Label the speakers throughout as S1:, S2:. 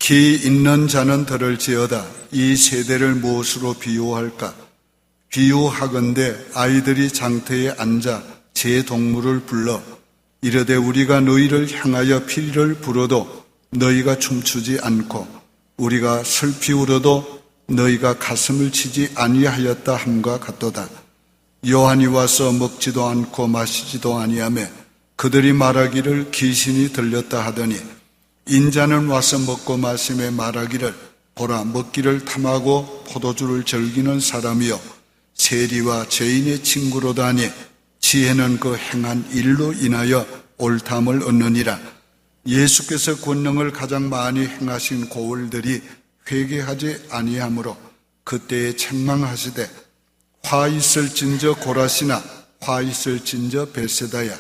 S1: 기 있는 자는 들을지어다. 이 세대를 무엇으로 비유할까? 비유하건대 아이들이 장터에 앉아 제 동물을 불러 이르되 우리가 너희를 향하여 피리를 불어도 너희가 춤추지 않고 우리가 슬피 울어도 너희가 가슴을 치지 아니하였다 함과 같도다. 요한이 와서 먹지도 않고 마시지도 아니하며 그들이 말하기를 귀신이 들렸다 하더니 인자는 와서 먹고 마시며 말하기를 보라 먹기를 탐하고 포도주를 즐기는 사람이요 세리와 죄인의 친구로다니 지혜는 그 행한 일로 인하여 옳담을 얻느니라. 예수께서 권능을 가장 많이 행하신 고을들이 회개하지 아니하므로 그때에 책망하시되 화 있을진저 고라시나 화 있을진저 벳세다야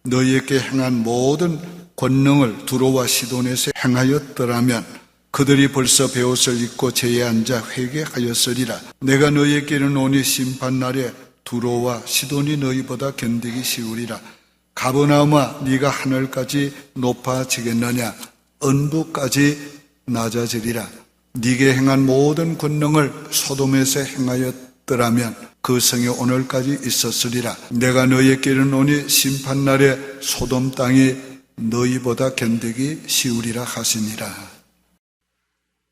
S1: 너희에게 행한 모든 권능을 두로와 시돈에서 행하였더라면 그들이 벌써 베옷을 입고 제에 앉아 회개하였으리라. 내가 너희에게 이르노니 심판날에 두로와 시돈이 너희보다 견디기 쉬우리라. 가버나움아 네가 하늘까지 높아지겠느냐 언부까지 낮아지리라. 네게 행한 모든 권능을 소돔에서 행하였더라면 그 성이 오늘까지 있었으리라. 내가 너희에게 이르노니 심판날에 소돔 땅이 너희보다 견디기 쉬우리라 하시니라.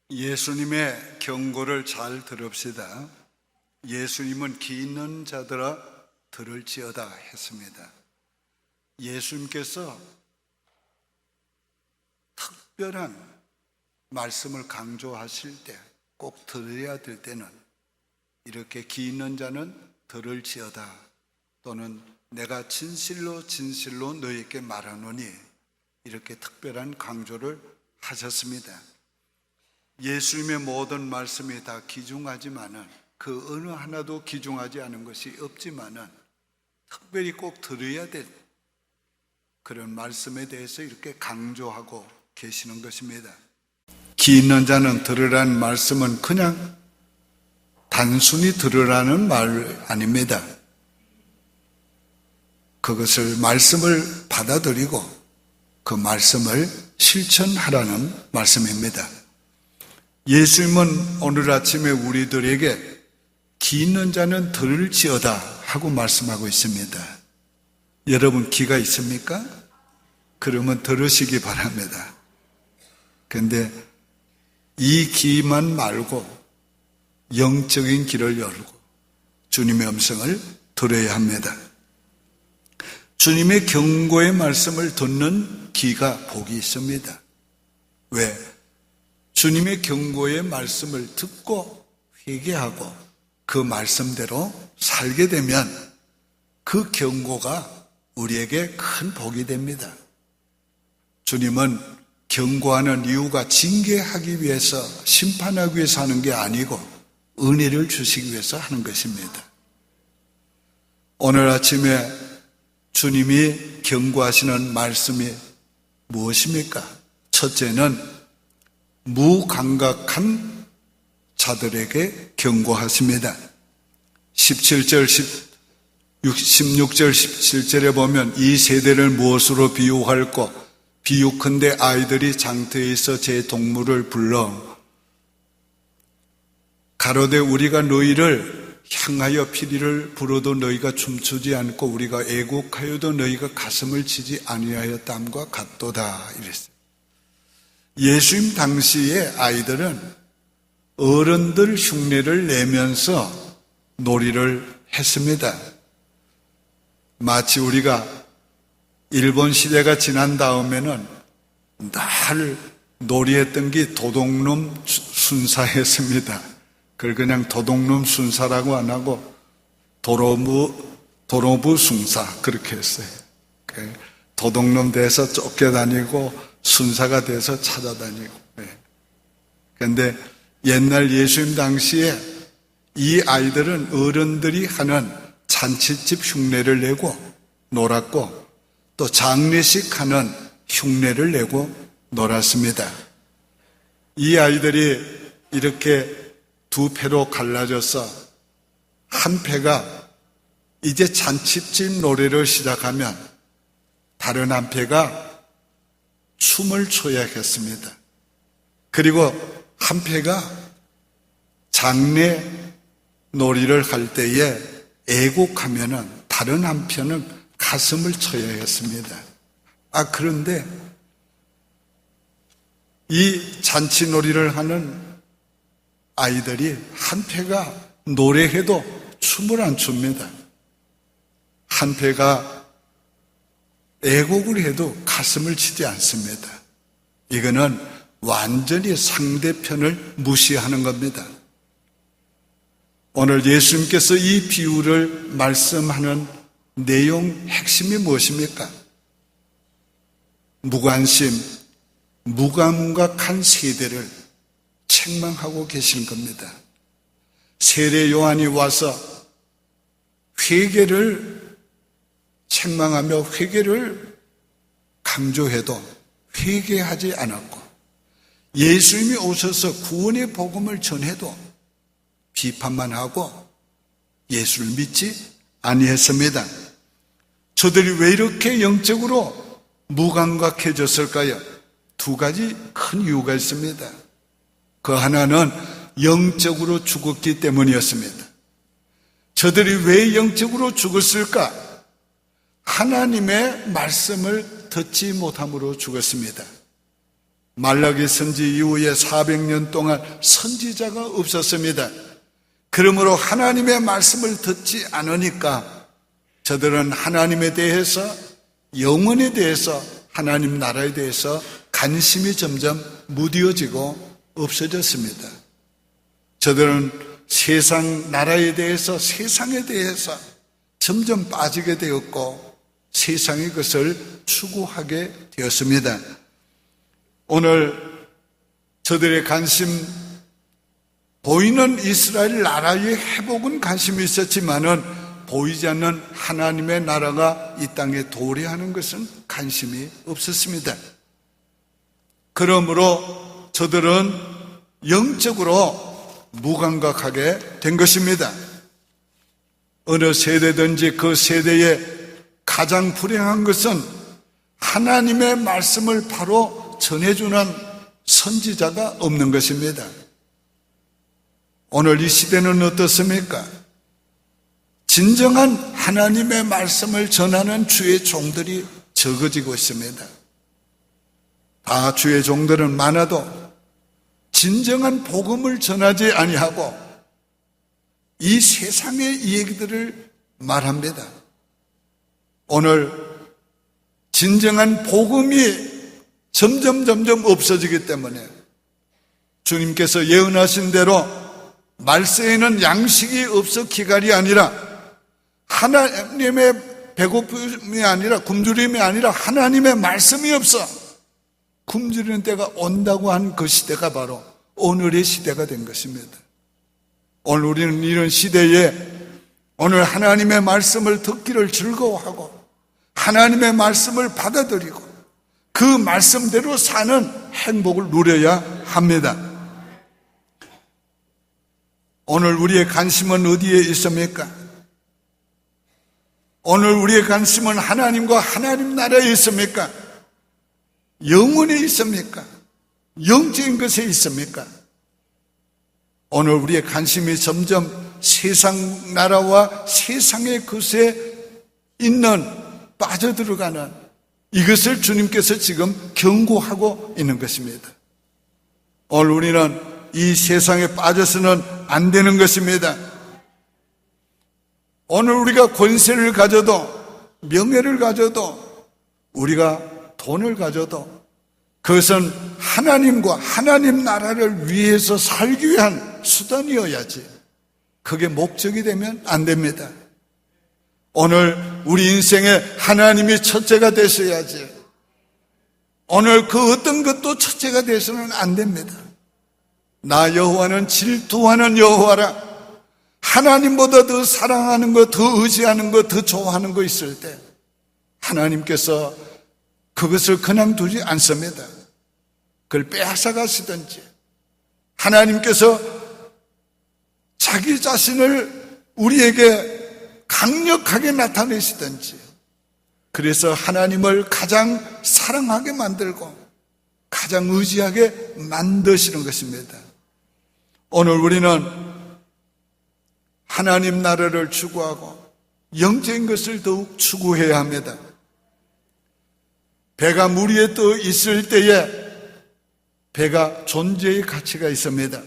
S1: 예수님의 경고를 잘 들읍시다. 예수님은 기 있는 자들아 들을지어다 했습니다. 예수님께서 특별한 말씀을 강조하실 때 꼭 들어야 될 때는 이렇게 기 있는 자는 들을지어다 또는 내가 진실로 진실로 너희에게 말하노니 이렇게 특별한 강조를 하셨습니다. 예수님의 모든 말씀이 다 귀중하지만은 그 어느 하나도 귀중하지 않은 것이 없지만은 특별히 꼭 들어야 될 그런 말씀에 대해서 이렇게 강조하고 계시는 것입니다. 기 있는 자는 들으라는 말씀은 그냥 단순히 들으라는 말 아닙니다. 그것을 말씀을 받아들이고 그 말씀을 실천하라는 말씀입니다. 예수님은 오늘 아침에 우리들에게 기 있는 자는 들을지어다 하고 말씀하고 있습니다. 여러분 귀가 있습니까? 그러면 들으시기 바랍니다. 그런데 이 귀만 말고 영적인 귀를 열고 주님의 음성을 들어야 합니다. 주님의 경고의 말씀을 듣는 귀가 복이 있습니다. 왜? 주님의 경고의 말씀을 듣고 회개하고 그 말씀대로 살게 되면 그 경고가 우리에게 큰 복이 됩니다. 주님은 경고하는 이유가 징계하기 위해서 심판하기 위해서 하는 게 아니고 은혜를 주시기 위해서 하는 것입니다. 오늘 아침에 주님이 경고하시는 말씀이 무엇입니까? 첫째는 무감각한 자들에게 경고하십니다. 16절 17절에 보면 이 세대를 무엇으로 비유할꼬? 비유컨대 아이들이 장터에 있어 제 동물을 불러 가로되 우리가 너희를 향하여 피리를 불어도 너희가 춤추지 않고 우리가 애곡하여도 너희가 가슴을 치지 아니하였담과 같도다 이랬어요. 예수님 당시의 아이들은 어른들 흉내를 내면서 놀이를 했습니다. 마치 우리가 일본 시대가 지난 다음에는 늘 놀이했던 게 도둑놈 순사였습니다. 그걸 그냥 도둑놈 순사라고 안 하고 도로부 순사 그렇게 했어요. 도둑놈 돼서 쫓겨다니고 순사가 돼서 찾아다니고. 그런데 옛날 예수님 당시에 이 아이들은 어른들이 하는 잔치집 흉내를 내고 놀았고 또 장례식 하는 흉내를 내고 놀았습니다. 이 아이들이 이렇게 두 패로 갈라져서 한 패가 이제 잔치집 노래를 시작하면 다른 한 패가 춤을 춰야 했습니다. 그리고 한패가 장례 놀이를 할 때에 애곡하면은 다른 한편은 가슴을 쳐야 했습니다. 그런데 이 잔치놀이를 하는 아이들이 한패가 노래해도 춤을 안 춥니다. 한패가 애곡을 해도 가슴을 치지 않습니다. 이거는 완전히 상대편을 무시하는 겁니다. 오늘 예수님께서 이 비유를 말씀하는 내용 핵심이 무엇입니까? 무관심, 무감각한 세대를 책망하고 계신 겁니다. 세례 요한이 와서 회개를 책망하며 회개를 강조해도 회개하지 않았고, 예수님이 오셔서 구원의 복음을 전해도 비판만 하고 예수를 믿지 아니했습니다. 저들이 왜 이렇게 영적으로 무감각해졌을까요? 두 가지 큰 이유가 있습니다. 그 하나는 영적으로 죽었기 때문이었습니다. 저들이 왜 영적으로 죽었을까? 하나님의 말씀을 듣지 못함으로 죽었습니다. 말라기 선지 이후에 400년 동안 선지자가 없었습니다. 그러므로 하나님의 말씀을 듣지 않으니까 저들은 하나님에 대해서, 영혼에 대해서, 하나님 나라에 대해서 관심이 점점 무뎌지고 없어졌습니다. 저들은 세상 나라에 대해서, 세상에 대해서 점점 빠지게 되었고 세상의 것을 추구하게 되었습니다. 오늘 저들의 관심, 보이는 이스라엘 나라의 회복은 관심이 있었지만은 보이지 않는 하나님의 나라가 이 땅에 도래하는 것은 관심이 없었습니다. 그러므로 저들은 영적으로 무감각하게 된 것입니다. 어느 세대든지 그 세대에 가장 불행한 것은 하나님의 말씀을 바로 전해주는 선지자가 없는 것입니다. 오늘 이 시대는 어떻습니까? 진정한 하나님의 말씀을 전하는 주의 종들이 적어지고 있습니다. 다 주의 종들은 많아도 진정한 복음을 전하지 아니하고 이 세상의 얘기들을 말합니다. 오늘 진정한 복음이 점점 없어지기 때문에 주님께서 예언하신 대로 말세에는 양식이 없어 기갈이 아니라 하나님의 배고픔이 아니라 굶주림이 아니라 하나님의 말씀이 없어 굶주리는 때가 온다고 한 그 시대가 바로 오늘의 시대가 된 것입니다. 오늘 우리는 이런 시대에 오늘 하나님의 말씀을 듣기를 즐거워하고 하나님의 말씀을 받아들이고 그 말씀대로 사는 행복을 누려야 합니다. 오늘 우리의 관심은 어디에 있습니까? 오늘 우리의 관심은 하나님과 하나님 나라에 있습니까? 영혼에 있습니까? 영적인 것에 있습니까? 오늘 우리의 관심이 점점 세상 나라와 세상의 것에 있는 빠져들어가는 이것을 주님께서 지금 경고하고 있는 것입니다. 오늘 우리는 이 세상에 빠져서는 안 되는 것입니다. 오늘 우리가 권세를 가져도 명예를 가져도 우리가 돈을 가져도 그것은 하나님과 하나님 나라를 위해서 살기 위한 수단이어야지 그게 목적이 되면 안 됩니다. 오늘 우리 인생에 하나님이 첫째가 되셔야지 오늘 그 어떤 것도 첫째가 되서는 안 됩니다. 나 여호와는 질투하는 여호와라. 하나님보다 더 사랑하는 것, 더 의지하는 것, 더 좋아하는 거 있을 때 하나님께서 그것을 그냥 두지 않습니다. 그걸 빼앗아 가시든지 하나님께서 자기 자신을 우리에게 강력하게 나타내시든지 그래서 하나님을 가장 사랑하게 만들고 가장 의지하게 만드시는 것입니다. 오늘 우리는 하나님 나라를 추구하고 영적인 것을 더욱 추구해야 합니다. 배가 물 위에 떠 있을 때에 배가 존재의 가치가 있습니다.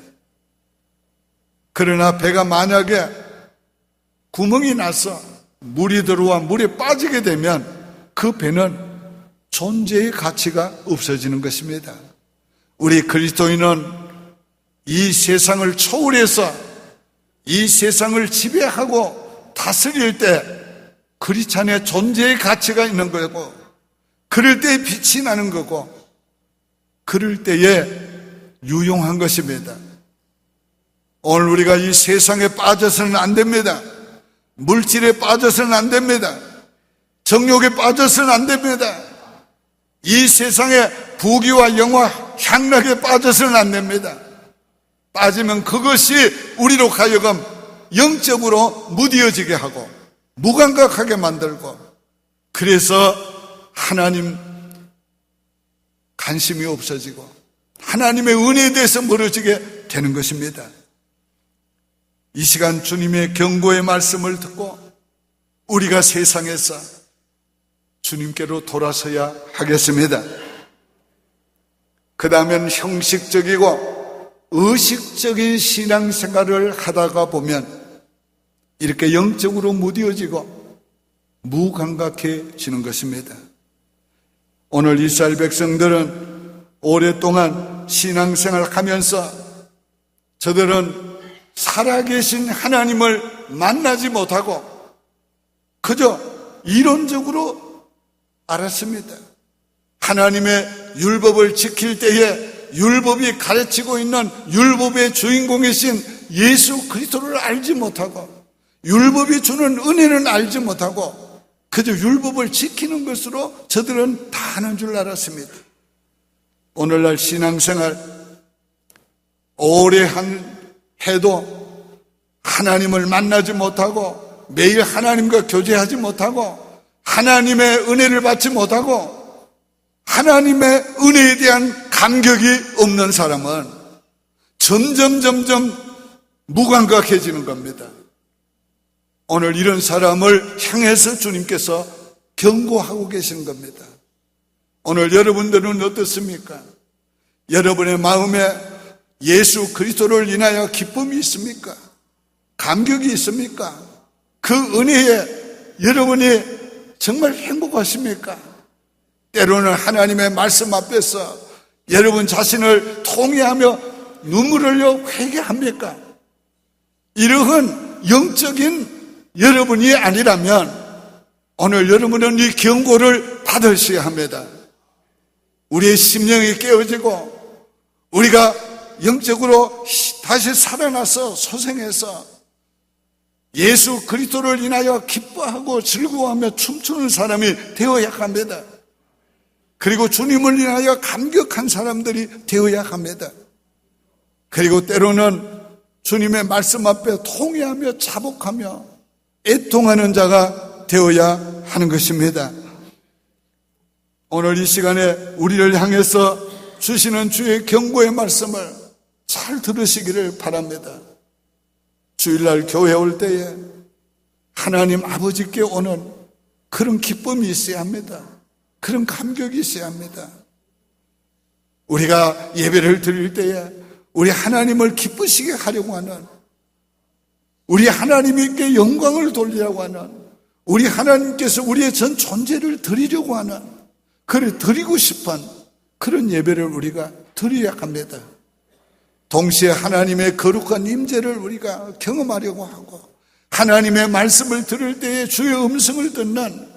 S1: 그러나 배가 만약에 구멍이 나서 물이 들어와 물에 빠지게 되면 그 배는 존재의 가치가 없어지는 것입니다. 우리 그리스도인은 이 세상을 초월해서 이 세상을 지배하고 다스릴 때 크리스찬의 존재의 가치가 있는 거고, 그럴 때에 빛이 나는 거고, 그럴 때에 유용한 것입니다. 오늘 우리가 이 세상에 빠져서는 안 됩니다. 물질에 빠져서는 안 됩니다. 정욕에 빠져서는 안 됩니다. 이 세상의 부귀와 영화, 향락에 빠져서는 안 됩니다. 빠지면 그것이 우리로 하여금 영적으로 무뎌지게 하고 무감각하게 만들고, 그래서 하나님 관심이 없어지고 하나님의 은혜에 대해서 멀어지게 되는 것입니다. 이 시간 주님의 경고의 말씀을 듣고 우리가 세상에서 주님께로 돌아서야 하겠습니다. 그 다음엔 형식적이고 의식적인 신앙생활을 하다가 보면 이렇게 영적으로 무뎌지고 무감각해지는 것입니다. 오늘 이스라엘 백성들은 오랫동안 신앙생활을 하면서 저들은 살아계신 하나님을 만나지 못하고 그저 이론적으로 알았습니다. 하나님의 율법을 지킬 때에 율법이 가르치고 있는 율법의 주인공이신 예수 그리스도를 알지 못하고 율법이 주는 은혜는 알지 못하고 그저 율법을 지키는 것으로 저들은 다 하는 줄 알았습니다. 오늘날 신앙생활 오래 해도 하나님을 만나지 못하고 매일 하나님과 교제하지 못하고 하나님의 은혜를 받지 못하고 하나님의 은혜에 대한 감격이 없는 사람은 점점 무감각해지는 겁니다. 오늘 이런 사람을 향해서 주님께서 경고하고 계시는 겁니다. 오늘 여러분들은 어떻습니까? 여러분의 마음에 예수 그리스도를 인하여 기쁨이 있습니까? 감격이 있습니까? 그 은혜에 여러분이 정말 행복하십니까? 때로는 하나님의 말씀 앞에서 여러분 자신을 통회하며 눈물을 흘려 회개합니까? 이러한 영적인 여러분이 아니라면 오늘 여러분은 이 경고를 받으셔야 합니다. 우리의 심령이 깨어지고 우리가 영적으로 다시 살아나서 소생해서 예수 그리스도를 인하여 기뻐하고 즐거워하며 춤추는 사람이 되어야 합니다. 그리고 주님을 인하여 감격한 사람들이 되어야 합니다. 그리고 때로는 주님의 말씀 앞에 통회하며 자복하며 애통하는 자가 되어야 하는 것입니다. 오늘 이 시간에 우리를 향해서 주시는 주의 경고의 말씀을 잘 들으시기를 바랍니다. 주일날 교회 올 때에 하나님 아버지께 오는 그런 기쁨이 있어야 합니다. 그런 감격이 있어야 합니다. 우리가 예배를 드릴 때에 우리 하나님을 기쁘시게 하려고 하는, 우리 하나님께 영광을 돌리려고 하는, 우리 하나님께서 우리의 전 존재를 드리려고 하는, 그를 드리고 싶은 그런 예배를 우리가 드려야 합니다. 동시에 하나님의 거룩한 임재를 우리가 경험하려고 하고 하나님의 말씀을 들을 때에 주의 음성을 듣는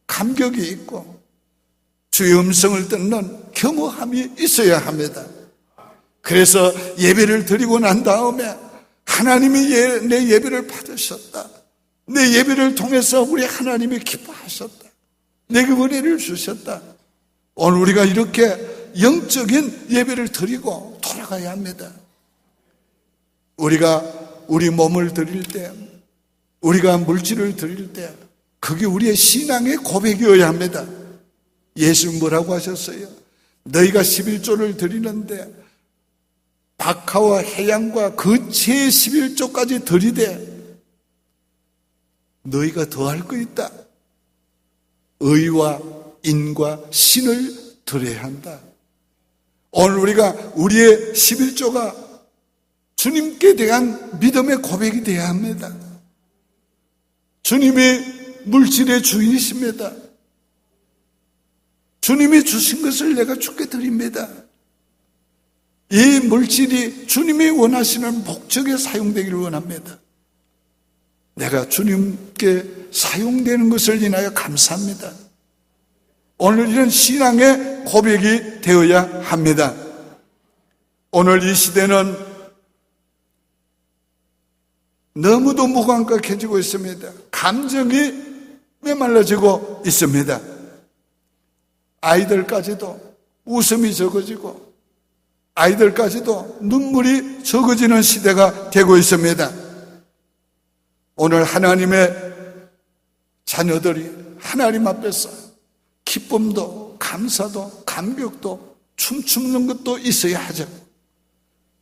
S1: 감격이 있고 주의 음성을 듣는 겸허함이 있어야 합니다. 그래서 예배를 드리고 난 다음에 하나님이 내 예배를 받으셨다, 내 예배를 통해서 우리 하나님이 기뻐하셨다, 내게 은혜를 주셨다, 오늘 우리가 이렇게 영적인 예배를 드리고 돌아가야 합니다. 우리가 우리 몸을 드릴 때, 우리가 물질을 드릴 때 그게 우리의 신앙의 고백이어야 합니다. 예수님 뭐라고 하셨어요? 너희가 11조를 드리는데 박하와 해양과 그 채 11조까지 드리되 너희가 더할 거 있다. 의와 인과 신을 드려야 한다. 오늘 우리가 우리의 11조가 주님께 대한 믿음의 고백이 되어야 합니다. 주님이 물질의 주인이십니다. 주님이 주신 것을 내가 주께 드립니다. 이 물질이 주님이 원하시는 목적에 사용되기를 원합니다. 내가 주님께 사용되는 것을 인하여 감사합니다. 오늘 이런 신앙의 고백이 되어야 합니다. 오늘 이 시대는 너무도 무감각해지고 있습니다. 감정이 메말라지고 있습니다. 아이들까지도 웃음이 적어지고 아이들까지도 눈물이 적어지는 시대가 되고 있습니다. 오늘 하나님의 자녀들이 하나님 앞에서 기쁨도 감사도 감격도 춤추는 것도 있어야 하죠.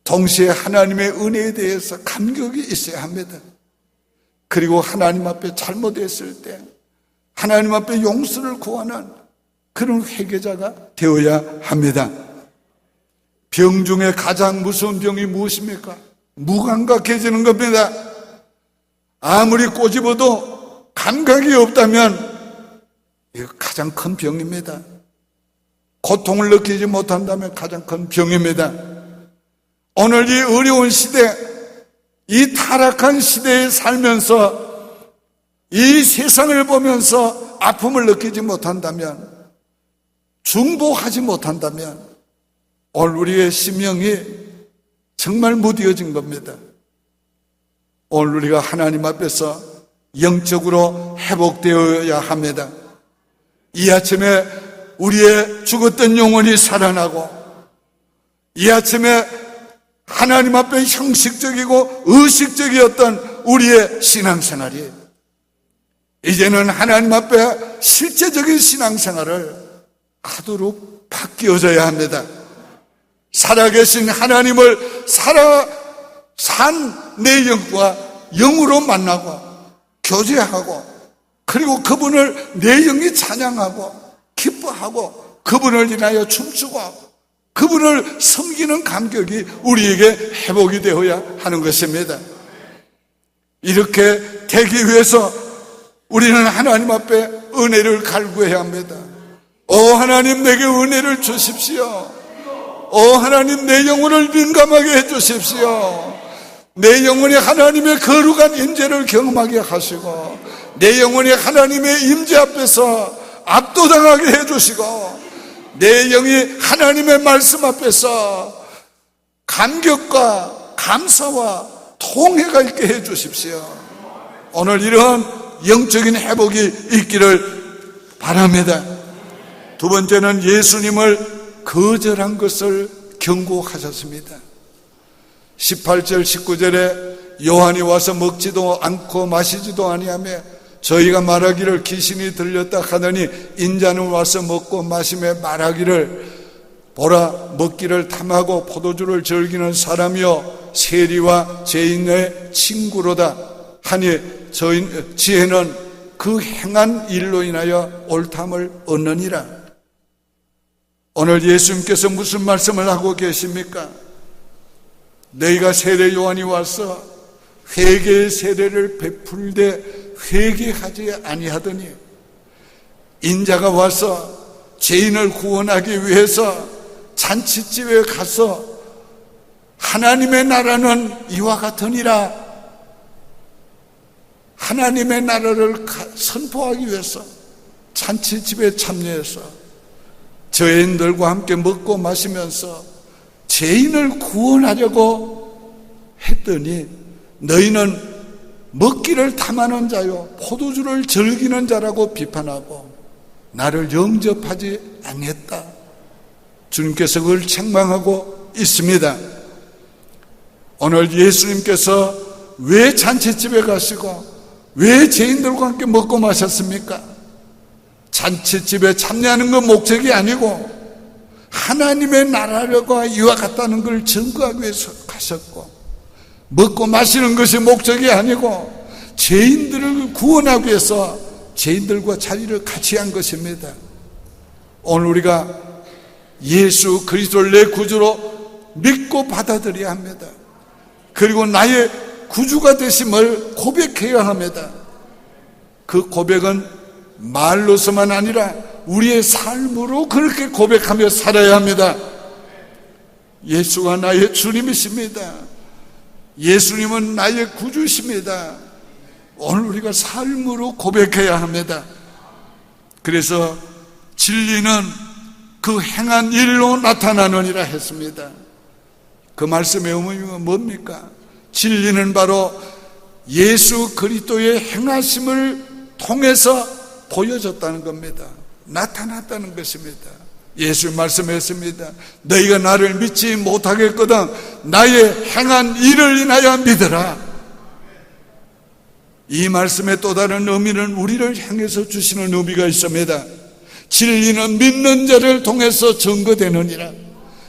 S1: 동시에 하나님의 은혜에 대해서 감격이 있어야 합니다. 그리고 하나님 앞에 잘못했을 때 하나님 앞에 용서를 구하는 그런 회개자가 되어야 합니다. 병 중에 가장 무서운 병이 무엇입니까? 무감각해지는 겁니다. 아무리 꼬집어도 감각이 없다면 이거 가장 큰 병입니다. 고통을 느끼지 못한다면 가장 큰 병입니다. 오늘 이 어려운 시대, 이 타락한 시대에 살면서 이 세상을 보면서 아픔을 느끼지 못한다면, 중보하지 못한다면 오늘 우리의 심령이 정말 무뎌진 겁니다. 오늘 우리가 하나님 앞에서 영적으로 회복되어야 합니다. 이 아침에 우리의 죽었던 영혼이 살아나고, 이 아침에 하나님 앞에 형식적이고 의식적이었던 우리의 신앙생활이 이제는 하나님 앞에 실제적인 신앙생활을 하도록 바뀌어져야 합니다. 살아계신 하나님을 산 내 영과 영으로 만나고 교제하고, 그리고 그분을 내 영이 찬양하고 기뻐하고 그분을 인하여 춤추고 그분을 섬기는 감격이 우리에게 회복이 되어야 하는 것입니다. 이렇게 되기 위해서 우리는 하나님 앞에 은혜를 갈구해야 합니다. 오 하나님, 내게 은혜를 주십시오. 오 하나님, 내 영혼을 민감하게 해주십시오. 내 영혼이 하나님의 거룩한 임재를 경험하게 하시고, 내 영혼이 하나님의 임재 앞에서 압도당하게 해주시고, 내 영이 하나님의 말씀 앞에서 감격과 감사와 통회가 있게 해주십시오. 오늘 이런 영적인 회복이 있기를 바랍니다. 두 번째는 예수님을 거절한 것을 경고하셨습니다. 18절 19절에 요한이 와서 먹지도 않고 마시지도 아니하며 저희가 말하기를 귀신이 들렸다 하더니 인자는 와서 먹고 마시며 말하기를 보라, 먹기를 탐하고 포도주를 즐기는 사람이요 세리와 죄인의 친구로다 하니 지혜는 그 행한 일로 인하여 옳담을 얻느니라. 오늘 예수님께서 무슨 말씀을 하고 계십니까? 너희가 세례 요한이 와서 회개의 세례를 베풀되 회개하지 아니하더니 인자가 와서 죄인을 구원하기 위해서 잔치집에 가서 하나님의 나라는 이와 같으니라, 하나님의 나라를 선포하기 위해서 잔치집에 참여해서 죄인들과 함께 먹고 마시면서 죄인을 구원하려고 했더니 너희는 먹기를 탐하는 자요 포도주를 즐기는 자라고 비판하고 나를 영접하지 않겠다. 주님께서 그걸 책망하고 있습니다. 오늘 예수님께서 왜 잔치집에 가시고 왜 죄인들과 함께 먹고 마셨습니까? 잔치집에 참여하는 건 목적이 아니고 하나님의 나라가 이와 같다는 걸 증거하기 위해서 가셨고, 먹고 마시는 것이 목적이 아니고 죄인들을 구원하기 위해서 죄인들과 자리를 같이 한 것입니다. 오늘 우리가 예수 그리스도를 내 구주로 믿고 받아들여야 합니다. 그리고 나의 구주가 되심을 고백해야 합니다. 그 고백은 말로서만 아니라 우리의 삶으로 그렇게 고백하며 살아야 합니다. 예수가 나의 주님이십니다. 예수님은 나의 구주십니다. 오늘 우리가 삶으로 고백해야 합니다. 그래서 진리는 그 행한 일로 나타나느니라 했습니다. 그 말씀의 의미가 뭡니까? 진리는 바로 예수 그리스도의 행하심을 통해서 보여졌다는 겁니다. 나타났다는 것입니다. 예수 말씀했습니다. 너희가 나를 믿지 못하겠거든 나의 행한 일을 인하여 믿으라. 이 말씀의 또 다른 의미는 우리를 향해서 주시는 의미가 있습니다. 진리는 믿는 자를 통해서 증거되느니라.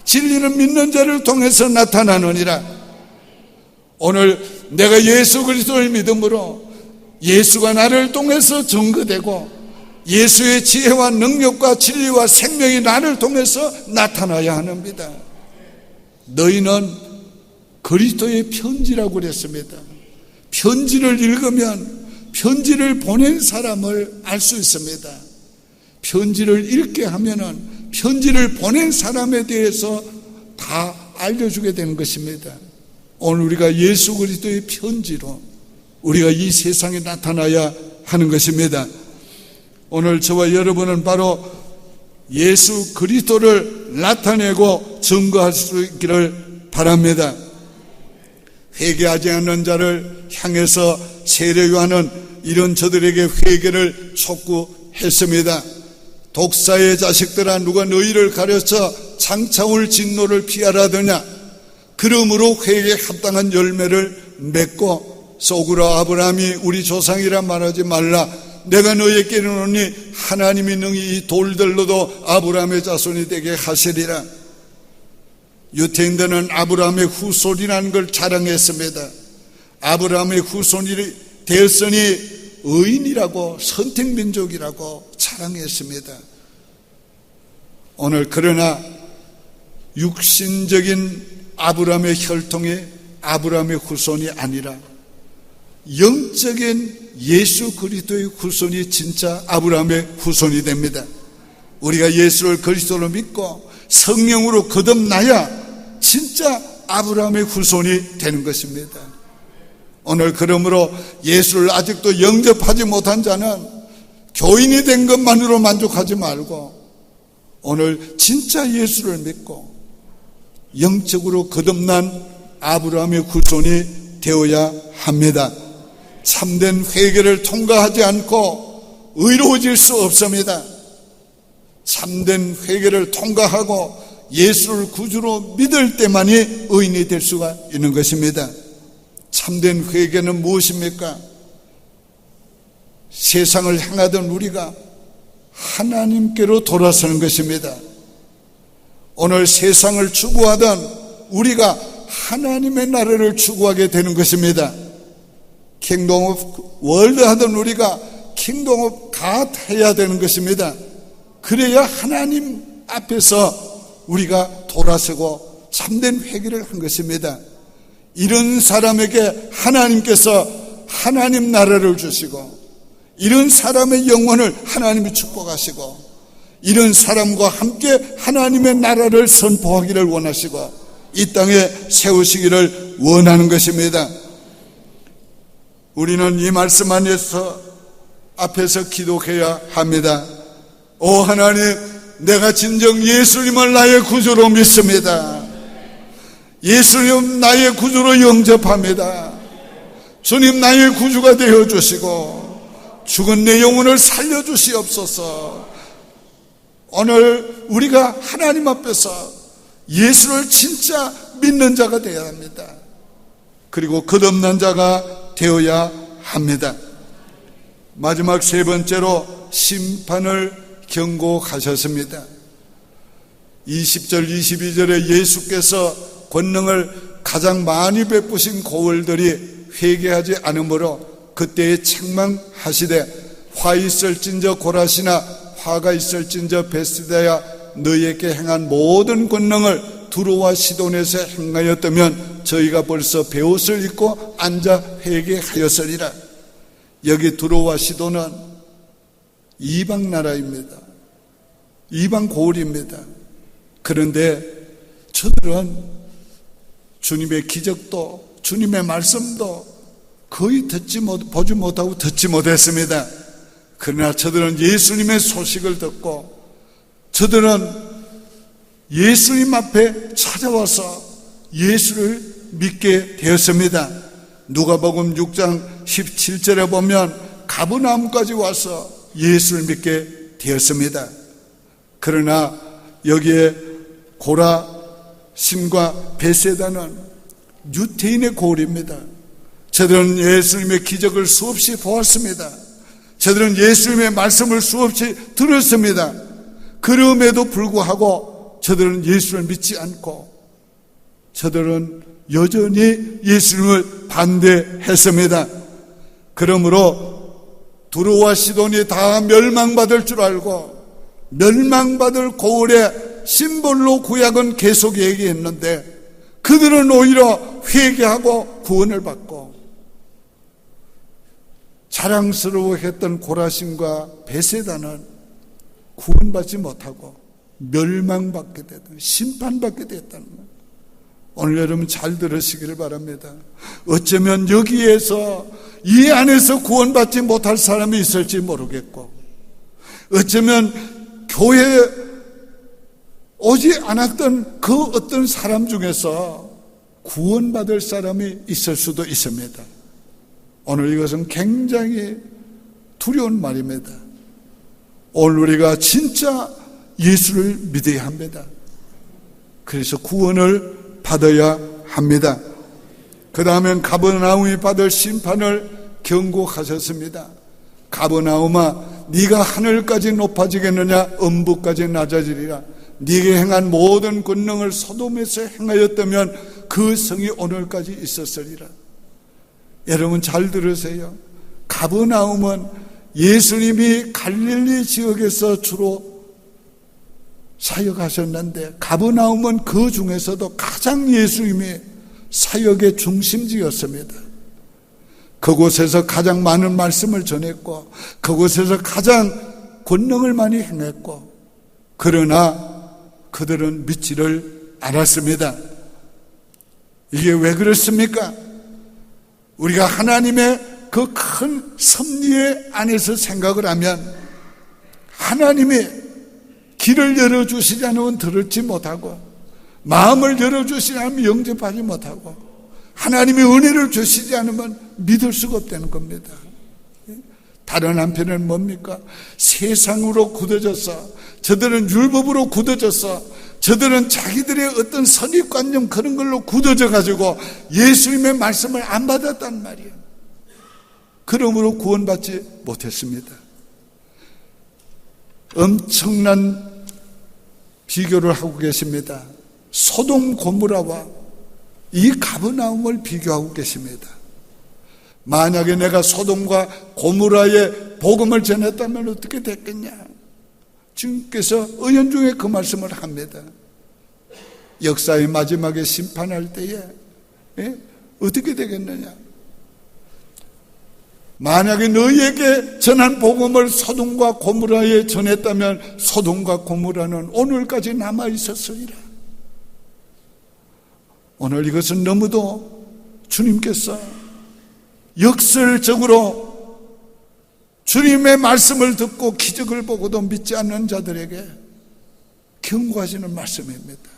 S1: 진리는 믿는 자를 통해서 나타나느니라. 오늘 내가 예수 그리스도를 믿음으로 예수가 나를 통해서 증거되고 예수의 지혜와 능력과 진리와 생명이 나를 통해서 나타나야 합니다. 너희는 그리스도의 편지라고 그랬습니다. 편지를 읽으면 편지를 보낸 사람을 알 수 있습니다. 편지를 읽게 하면은 편지를 보낸 사람에 대해서 다 알려주게 되는 것입니다. 오늘 우리가 예수 그리스도의 편지로 우리가 이 세상에 나타나야 하는 것입니다. 오늘 저와 여러분은 바로 예수 그리스도를 나타내고 증거할 수 있기를 바랍니다. 회개하지 않는 자를 향해서 세례 요한은 이런 저들에게 회개를 촉구했습니다. 독사의 자식들아, 누가 너희를 가려쳐 장차올 진노를 피하라더냐? 그러므로 회개에 합당한 열매를 맺고 속으로 아브라함이 우리 조상이라 말하지 말라. 내가 너희에게 이르노니 하나님이 능히 이 돌들로도 아브라함의 자손이 되게 하시리라. 유대인들은 아브라함의 후손이라는 걸 자랑했습니다. 아브라함의 후손이 되었으니 의인이라고, 선택민족이라고 자랑했습니다. 오늘 그러나 육신적인 아브라함의 혈통이 아브라함의 후손이 아니라 영적인 예수 그리스도의 후손이 진짜 아브라함의 후손이 됩니다. 우리가 예수를 그리스도로 믿고 성령으로 거듭나야 진짜 아브라함의 후손이 되는 것입니다. 오늘 그러므로 예수를 아직도 영접하지 못한 자는 교인이 된 것만으로 만족하지 말고 오늘 진짜 예수를 믿고 영적으로 거듭난 아브라함의 후손이 되어야 합니다. 참된 회개를 통과하지 않고 의로워질 수 없습니다. 참된 회개를 통과하고 예수를 구주로 믿을 때만이 의인이 될 수가 있는 것입니다. 참된 회개는 무엇입니까? 세상을 향하던 우리가 하나님께로 돌아서는 것입니다. 오늘 세상을 추구하던 우리가 하나님의 나라를 추구하게 되는 것입니다. 킹덤 오브 월드 하던 우리가 킹덤 오브 갓 해야 되는 것입니다. 그래야 하나님 앞에서 우리가 돌아서고 참된 회개를 한 것입니다. 이런 사람에게 하나님께서 하나님 나라를 주시고 이런 사람의 영혼을 하나님이 축복하시고 이런 사람과 함께 하나님의 나라를 선포하기를 원하시고 이 땅에 세우시기를 원하는 것입니다. 우리는 이 말씀 안에서 앞에서 기도해야 합니다. 오 하나님, 내가 진정 예수님을 나의 구주로 믿습니다. 예수님 나의 구주로 영접합니다. 주님 나의 구주가 되어주시고 죽은 내 영혼을 살려주시옵소서. 오늘 우리가 하나님 앞에서 예수를 진짜 믿는 자가 되어야 합니다. 그리고 거듭난 자가 되어야 합니다. 마지막 세 번째로 심판을 경고하셨습니다. 20절 22절에 예수께서 권능을 가장 많이 베푸신 고을들이 회개하지 않으므로 그때에 책망하시되 화 있을진저 고라시나 화가 있을진저 베스다야 너희에게 행한 모든 권능을 두로와 시돈에서 행하였다면 저희가 벌써 베옷을 입고 앉아 회개하였으리라. 여기 두로와 시돈은 이방 나라입니다. 이방 고을입니다. 그런데 저들은 주님의 기적도 주님의 말씀도 거의 보지 못하고 듣지 못했습니다. 그러나 저들은 예수님의 소식을 듣고 저들은 예수님 앞에 찾아와서 예수를 믿게 되었습니다. 누가복음 6장 17절에 보면 가버나움까지 와서 예수를 믿게 되었습니다. 그러나 여기에 고라신과 베세다는 유태인의 고을입니다. 저들은 예수님의 기적을 수없이 보았습니다. 저들은 예수님의 말씀을 수없이 들었습니다. 그럼에도 불구하고 저들은 예수를 믿지 않고 저들은 여전히 예수님을 반대했습니다. 그러므로 두로와 시돈이 다 멸망받을 줄 알고 멸망받을 고을의 심볼로 구약은 계속 얘기했는데 그들은 오히려 회개하고 구원을 받고 자랑스러워했던 고라신과 베세다는 구원받지 못하고 멸망받게 됐다, 심판받게 됐다는 거예요. 오늘 여러분 잘 들으시기를 바랍니다. 어쩌면 여기에서 이 안에서 구원받지 못할 사람이 있을지 모르겠고 어쩌면 교회에 오지 않았던 그 어떤 사람 중에서 구원받을 사람이 있을 수도 있습니다. 오늘 이것은 굉장히 두려운 말입니다. 오늘 우리가 진짜 예수를 믿어야 합니다. 그래서 구원을 받아야 합니다. 그 다음엔 가버나움이 받을 심판을 경고하셨습니다. 가버나움아 네가 하늘까지 높아지겠느냐 음부까지 낮아지리라. 네게 행한 모든 권능을 소돔에서 행하였다면 그 성이 오늘까지 있었으리라. 여러분 잘 들으세요. 가버나움은 예수님이 갈릴리 지역에서 주로 사역하셨는데 가버나움은 그 중에서도 가장 예수님이 사역의 중심지였습니다. 그곳에서 가장 많은 말씀을 전했고 그곳에서 가장 권능을 많이 행했고 그러나 그들은 믿지를 않았습니다. 이게 왜 그렇습니까? 우리가 하나님의 그 큰 섭리의 안에서 생각을 하면 하나님이 길을 열어주시지 않으면 들을지 못하고 마음을 열어주시지 않으면 영접하지 못하고 하나님이 은혜를 주시지 않으면 믿을 수가 없다는 겁니다. 다른 한편은 뭡니까? 세상으로 굳어져서 저들은 율법으로 굳어져서 저들은 자기들의 어떤 선입관념 그런 걸로 굳어져 가지고 예수님의 말씀을 안 받았단 말이에요. 그러므로 구원받지 못했습니다. 엄청난 비교를 하고 계십니다. 소돔 고모라와 이 가버나움을 비교하고 계십니다. 만약에 내가 소돔과 고모라의 복음을 전했다면 어떻게 됐겠냐? 주님께서 은연중에 그 말씀을 합니다. 역사의 마지막에 심판할 때에 어떻게 되겠느냐? 만약에 너희에게 전한 복음을 소돔과 고모라에 전했다면 소돔과 고모라는 오늘까지 남아 있었으리라. 오늘 이것은 너무도 주님께서 역설적으로 주님의 말씀을 듣고 기적을 보고도 믿지 않는 자들에게 경고하시는 말씀입니다.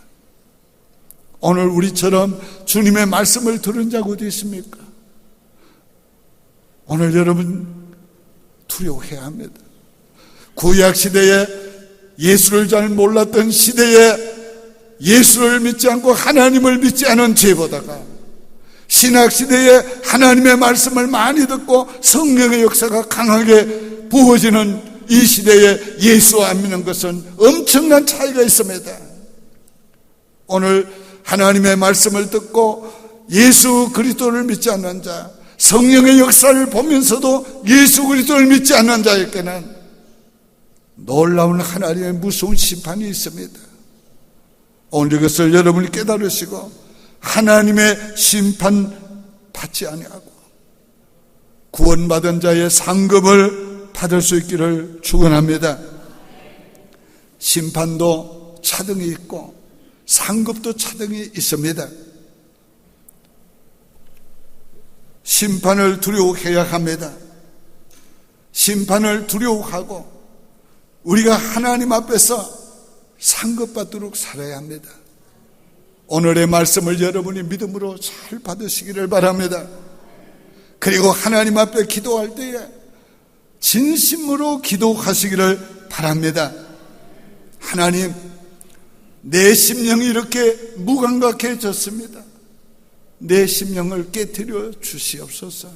S1: 오늘 우리처럼 주님의 말씀을 들은 자가 어디 있습니까? 오늘 여러분 두려워해야 합니다. 구약시대에 예수를 잘 몰랐던 시대에 예수를 믿지 않고 하나님을 믿지 않은 죄보다가 신학시대에 하나님의 말씀을 많이 듣고 성령의 역사가 강하게 부어지는 이 시대에 예수 안 믿는 것은 엄청난 차이가 있습니다. 오늘 하나님의 말씀을 듣고 예수 그리스도를 믿지 않는 자, 성령의 역사를 보면서도 예수 그리스도를 믿지 않는 자에게는 놀라운 하나님의 무서운 심판이 있습니다. 오늘 이것을 여러분이 깨달으시고 하나님의 심판 받지 아니하고 구원받은 자의 상급을 받을 수 있기를 축원합니다. 심판도 차등이 있고 상급도 차등이 있습니다. 심판을 두려워해야 합니다. 심판을 두려워하고 우리가 하나님 앞에서 상급받도록 살아야 합니다. 오늘의 말씀을 여러분이 믿음으로 잘 받으시기를 바랍니다. 그리고 하나님 앞에 기도할 때에 진심으로 기도하시기를 바랍니다. 하나님, 내 심령이 이렇게 무감각해졌습니다. 내 심령을 깨트려 주시옵소서.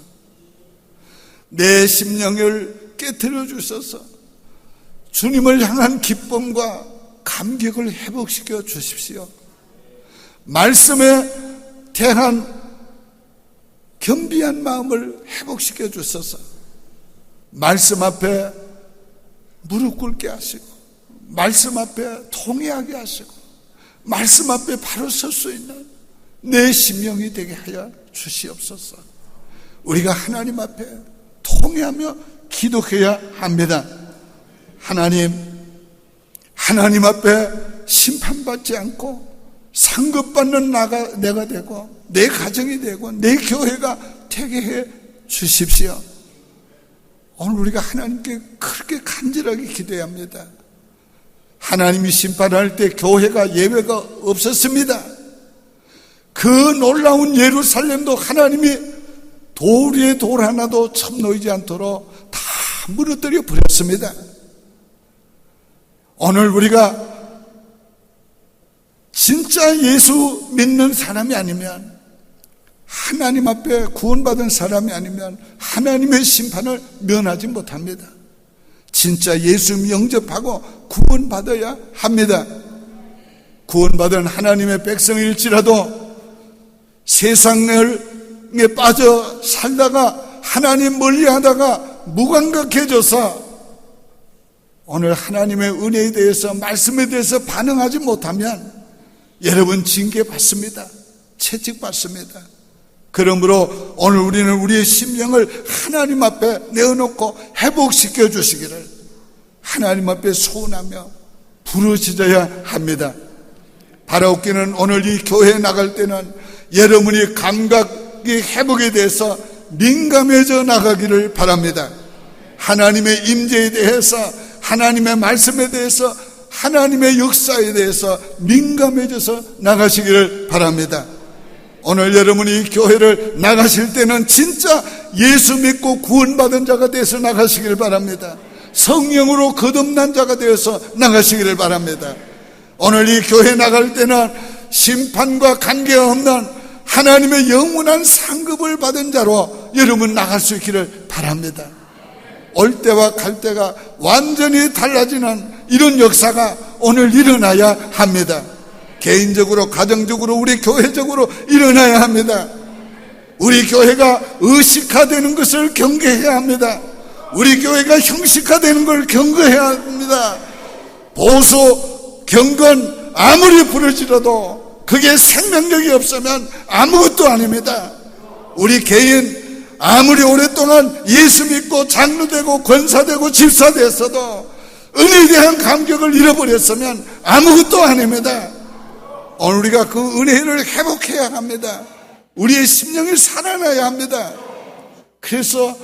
S1: 내 심령을 깨트려 주셔서 주님을 향한 기쁨과 감격을 회복시켜 주십시오. 말씀에 대한 겸비한 마음을 회복시켜 주셔서 말씀 앞에 무릎 꿇게 하시고 말씀 앞에 통회하게 하시고 말씀 앞에 바로 설 수 있는 내 심령이 되게 하여 주시옵소서. 우리가 하나님 앞에 통회하며 기도해야 합니다. 하나님 앞에 심판받지 않고 상급받는 내가 되고 내 가정이 되고 내 교회가 되게 해 주십시오. 오늘 우리가 하나님께 그렇게 간절하게 기도해야 합니다. 하나님이 심판할 때 교회가 예외가 없었습니다. 그 놀라운 예루살렘도 하나님이 돌 위에 돌 하나도 첨놓이지 않도록 다 무너뜨려 버렸습니다. 오늘 우리가 진짜 예수 믿는 사람이 아니면, 하나님 앞에 구원받은 사람이 아니면 하나님의 심판을 면하지 못합니다. 진짜 예수 영접하고 구원받아야 합니다. 구원받은 하나님의 백성일지라도 세상에 빠져 살다가 하나님 멀리하다가 무감각해져서 오늘 하나님의 은혜에 대해서, 말씀에 대해서 반응하지 못하면 여러분 징계받습니다. 채찍받습니다. 그러므로 오늘 우리는 우리의 심령을 하나님 앞에 내어놓고 회복시켜 주시기를 하나님 앞에 소원하며 부르짖어야 합니다. 바라옵기는 오늘 이 교회에 나갈 때는 여러분이 감각의 회복에 대해서 민감해져 나가기를 바랍니다. 하나님의 임재에 대해서, 하나님의 말씀에 대해서, 하나님의 역사에 대해서 민감해져서 나가시기를 바랍니다. 오늘 여러분이 이 교회를 나가실 때는 진짜 예수 믿고 구원받은 자가 되어서 나가시기를 바랍니다. 성령으로 거듭난 자가 되어서 나가시기를 바랍니다. 오늘 이 교회 나갈 때는 심판과 관계없는 하나님의 영원한 상급을 받은 자로 여러분 나갈 수 있기를 바랍니다. 올 때와 갈 때가 완전히 달라지는 이런 역사가 오늘 일어나야 합니다. 개인적으로, 가정적으로, 우리 교회적으로 일어나야 합니다. 우리 교회가 의식화되는 것을 경계해야 합니다. 우리 교회가 형식화되는 걸 경계해야 합니다. 보수, 경건 아무리 부르지라도 그게 생명력이 없으면 아무것도 아닙니다. 우리 개인 아무리 오랫동안 예수 믿고 장로되고 권사되고 집사됐어도 은혜에 대한 감격을 잃어버렸으면 아무것도 아닙니다. 오늘 우리가 그 은혜를 회복해야 합니다. 우리의 심령이 살아나야 합니다. 그래서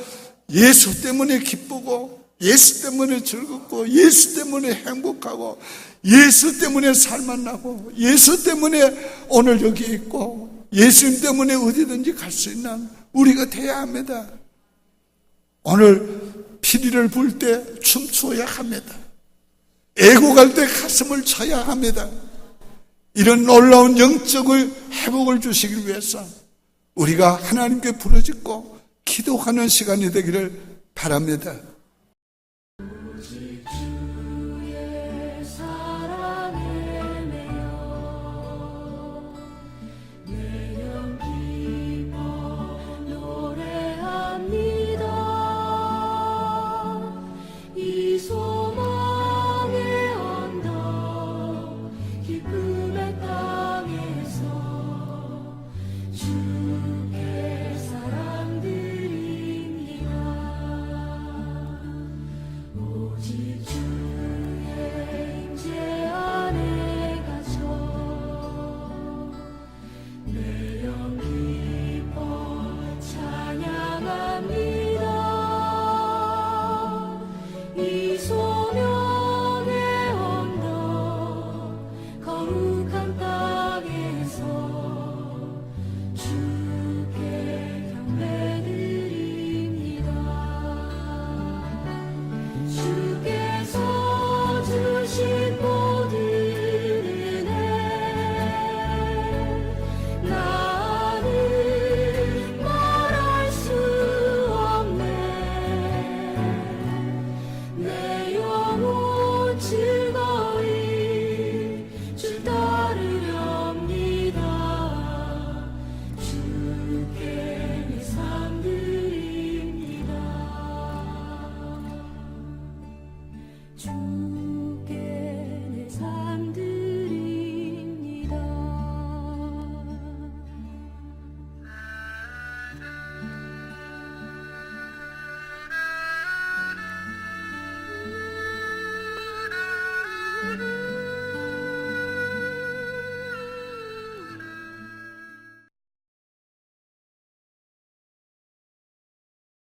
S1: 예수 때문에 기쁘고, 예수 때문에 즐겁고, 예수 때문에 행복하고, 예수 때문에 살만 나고, 예수 때문에 오늘 여기 있고, 예수님 때문에 어디든지 갈 수 있는 우리가 돼야 합니다. 오늘 피리를 불 때 춤추어야 합니다. 애곡할 때 가슴을 쳐야 합니다. 이런 놀라운 영적의 회복을 주시기 위해서 우리가 하나님께 부르짖고 기도하는 시간이 되기를 바랍니다.